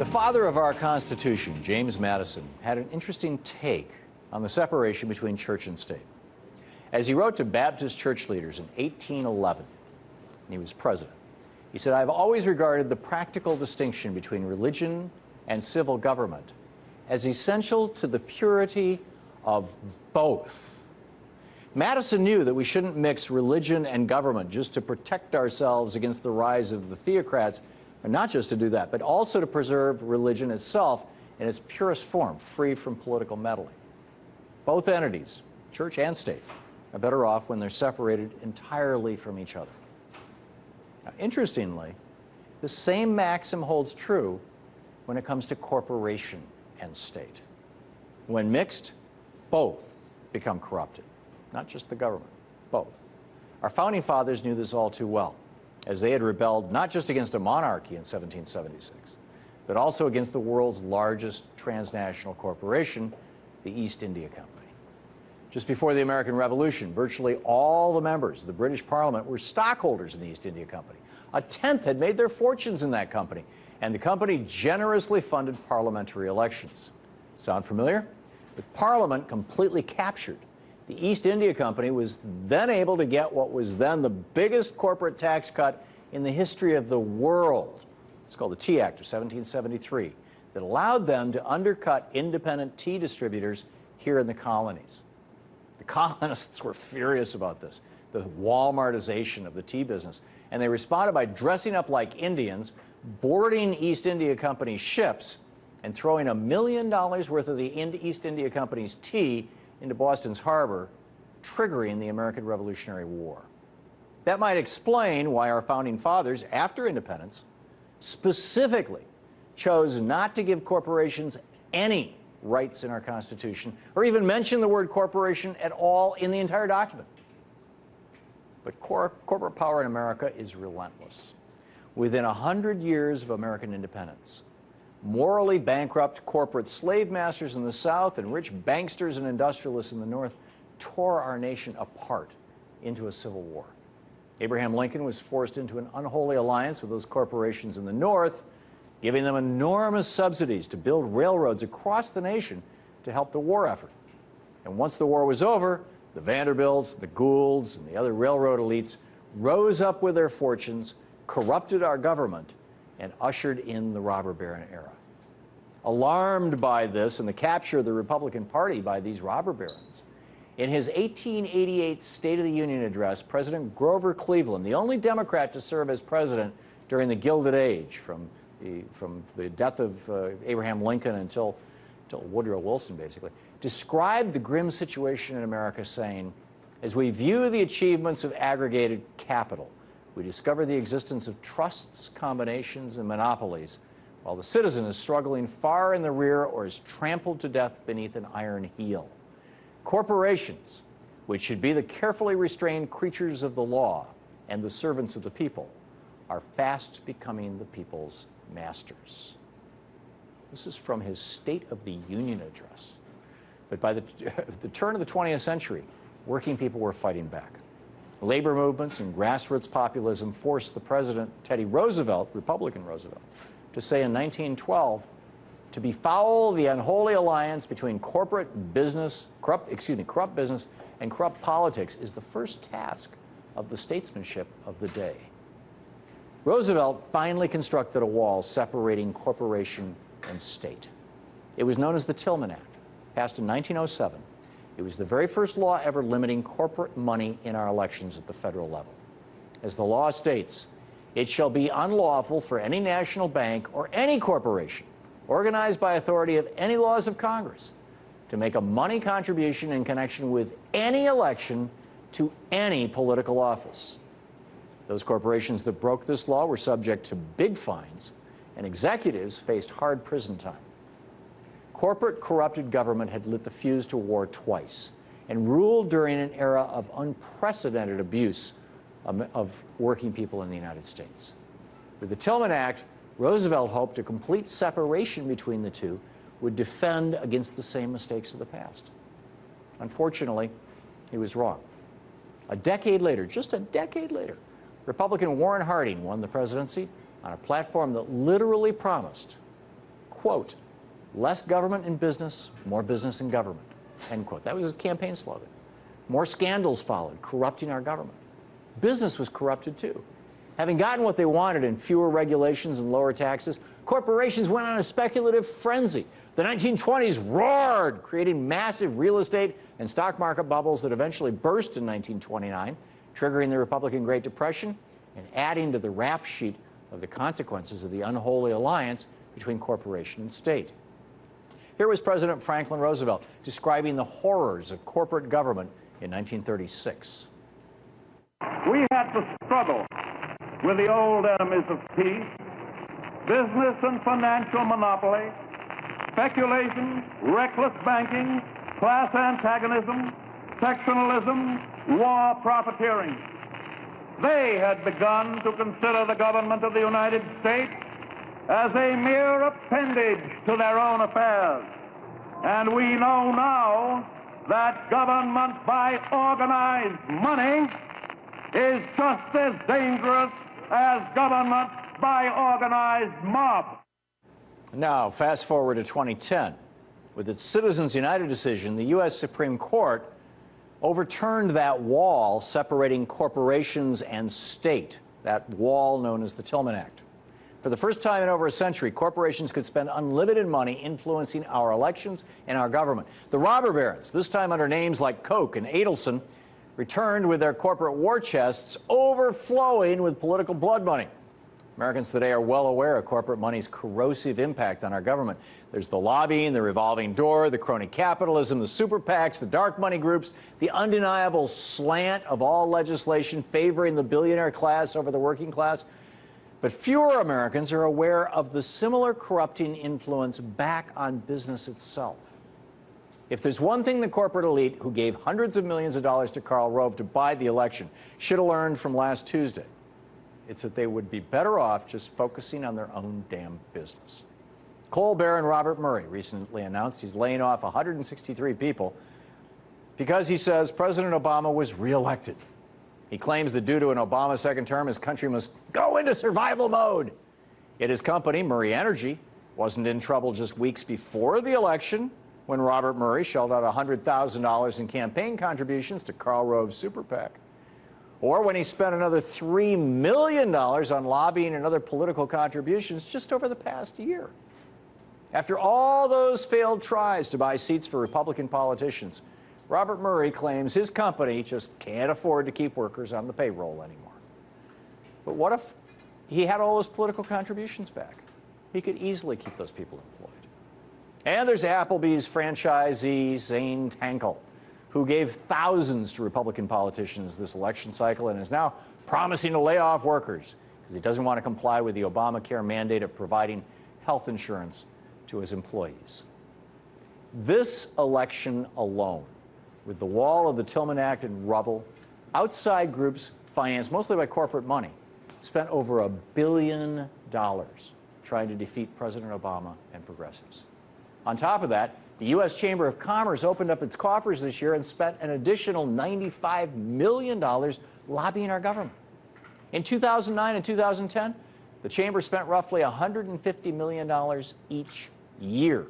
The father of our Constitution, James Madison, had an interesting take on the separation between church and state. As he wrote to Baptist church leaders in 1811, and he was president, he said, "I've always regarded the practical distinction between religion and civil government as essential to the purity of both." Madison knew that we shouldn't mix religion and government just to protect ourselves against the rise of the theocrats, and not just to do that, but also to preserve religion itself in its purest form, free from political meddling. Both entities, church and state, are better off when they're separated entirely from each other. Now, interestingly, the same maxim holds true when it comes to corporation and state. When mixed, both become corrupted, not just the government, both. Our founding fathers knew this all too well, as they had rebelled not just against a monarchy in 1776, but also against the world's largest transnational corporation, the East India Company. Just before the American Revolution, virtually all the members of the British Parliament were stockholders in the East India Company. A tenth had made their fortunes in that company, and the company generously funded parliamentary elections. Sound familiar? With Parliament completely captured, the East India Company was then able to get what was then the biggest corporate tax cut in the history of the world. It's called the Tea Act of 1773, that allowed them to undercut independent tea distributors here in the colonies. The colonists were furious about this, the Walmartization of the tea business, and they responded by dressing up like Indians, boarding East India Company ships, and throwing $1 million worth of the East India Company's tea into Boston's harbor, triggering the American Revolutionary War. That might explain why our founding fathers, after independence, specifically chose not to give corporations any rights in our Constitution, or even mention the word corporation at all in the entire document. But corporate power in America is relentless. Within 100 years of American independence, morally bankrupt corporate slave masters in the South and rich banksters and industrialists in the North tore our nation apart into a civil war. Abraham Lincoln was forced into an unholy alliance with those corporations in the North, giving them enormous subsidies to build railroads across the nation to help the war effort. And once the war was over, the Vanderbilts, the Goulds, and the other railroad elites rose up with their fortunes, corrupted our government, and ushered in the robber baron era. Alarmed by this and the capture of the Republican Party by these robber barons, in his 1888 State of the Union address, President Grover Cleveland, the only Democrat to serve as president during the Gilded Age, from the death of Abraham Lincoln until Woodrow Wilson, basically, described the grim situation in America, saying, "As we view the achievements of aggregated capital, we discover the existence of trusts, combinations, and monopolies, while the citizen is struggling far in the rear or is trampled to death beneath an iron heel. Corporations, which should be the carefully restrained creatures of the law and the servants of the people, are fast becoming the people's masters." This is from his State of the Union address. But by the turn of the 20th century, working people were fighting back. Labor movements and grassroots populism forced the President Teddy Roosevelt, Republican Roosevelt, to say in 1912, "To befoul the unholy alliance between corrupt business and corrupt politics is the first task of the statesmanship of the day." Roosevelt finally constructed a wall separating corporation and state. It was known as the Tillman Act, passed in 1907. It was the very first law ever limiting corporate money in our elections at the federal level. As the law states, "It shall be unlawful for any national bank or any corporation organized by authority of any laws of Congress to make a money contribution in connection with any election to any political office." Those corporations that broke this law were subject to big fines, and executives faced hard prison time. Corporate corrupted government had lit the fuse to war twice and ruled during an era of unprecedented abuse of working people in the United States. With the Tillman Act, Roosevelt hoped a complete separation between the two would defend against the same mistakes of the past. Unfortunately, he was wrong. A decade later, just a decade later, Republican Warren Harding won the presidency on a platform that literally promised quote, "Less government in business, more business in government," end quote. That was his campaign slogan. More scandals followed, corrupting our government. Business was corrupted too. Having gotten what they wanted in fewer regulations and lower taxes, corporations went on a speculative frenzy. The 1920s roared, creating massive real estate and stock market bubbles that eventually burst in 1929, triggering the Republican Great Depression and adding to the rap sheet of the consequences of the unholy alliance between corporation and state. Here was President Franklin Roosevelt describing the horrors of corporate government in 1936. We had to struggle with the old enemies of peace, business and financial monopoly, speculation, reckless banking, class antagonism, sectionalism, war profiteering. They had begun to consider the government of the United States as a mere appendage to their own affairs. And we know now that government by organized money is just as dangerous as government by organized mob. Now, fast forward to 2010. With its Citizens United decision, the U.S. Supreme Court overturned that wall separating corporations and state, that wall known as the Tillman Act. For the first time in over a century, corporations could spend unlimited money influencing our elections and our government. The robber barons, this time under names like Koch and Adelson, returned with their corporate war chests overflowing with political blood money. Americans today are well aware of corporate money's corrosive impact on our government. There's the lobbying, the revolving door, the crony capitalism, the super PACs, the dark money groups, the undeniable slant of all legislation favoring the billionaire class over the working class. But fewer Americans are aware of the similar corrupting influence back on business itself. If there's one thing the corporate elite, who gave hundreds of millions of dollars to Karl Rove to buy the election, should have learned from last Tuesday, it's that they would be better off just focusing on their own damn business. Coal Baron Robert Murray recently announced he's laying off 163 people because he says President Obama was reelected. He claims that due to an Obama second term, his country must go into survival mode. Yet his company, Murray Energy, wasn't in trouble just weeks before the election when Robert Murray shelled out $100,000 in campaign contributions to Karl Rove's super PAC. Or when he spent another $3 million on lobbying and other political contributions just over the past year. After all those failed tries to buy seats for Republican politicians, Robert Murray claims his company just can't afford to keep workers on the payroll anymore. But what if he had all his political contributions back? He could easily keep those people employed. And there's Applebee's franchisee Zane Tankel, who gave thousands to Republican politicians this election cycle and is now promising to lay off workers because he doesn't want to comply with the Obamacare mandate of providing health insurance to his employees. This election alone, with the wall of the Tillman Act in rubble, outside groups financed mostly by corporate money spent over $1 billion trying to defeat President Obama and progressives. On top of that, the U.S. Chamber of Commerce opened up its coffers this year and spent an additional $95 million lobbying our government. In 2009 and 2010, the Chamber spent roughly $150 million each year.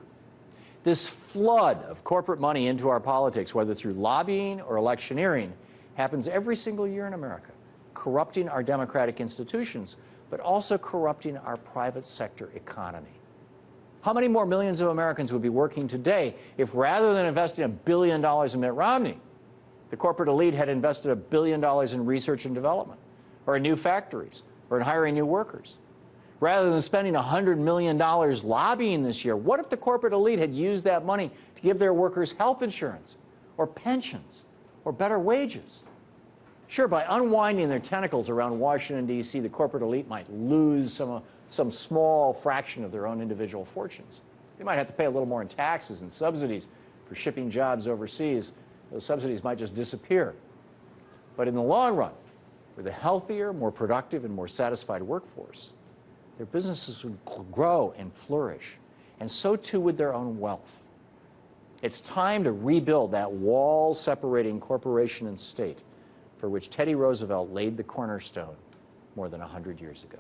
This flood of corporate money into our politics, whether through lobbying or electioneering, happens every single year in America, corrupting our democratic institutions, but also corrupting our private sector economy. How many more millions of Americans would be working today if, rather than investing $1 billion in Mitt Romney, the corporate elite had invested $1 billion in research and development, or in new factories, or in hiring new workers? Rather than spending $100 million lobbying this year, what if the corporate elite had used that money to give their workers health insurance, or pensions, or better wages? Sure, by unwinding their tentacles around Washington, D.C., the corporate elite might lose some small fraction of their own individual fortunes. They might have to pay a little more in taxes and subsidies for shipping jobs overseas. Those subsidies might just disappear. But in the long run, with a healthier, more productive, and more satisfied workforce, their businesses would grow and flourish, and so too would their own wealth. It's time to rebuild that wall separating corporation and state, for which Teddy Roosevelt laid the cornerstone more than 100 years ago.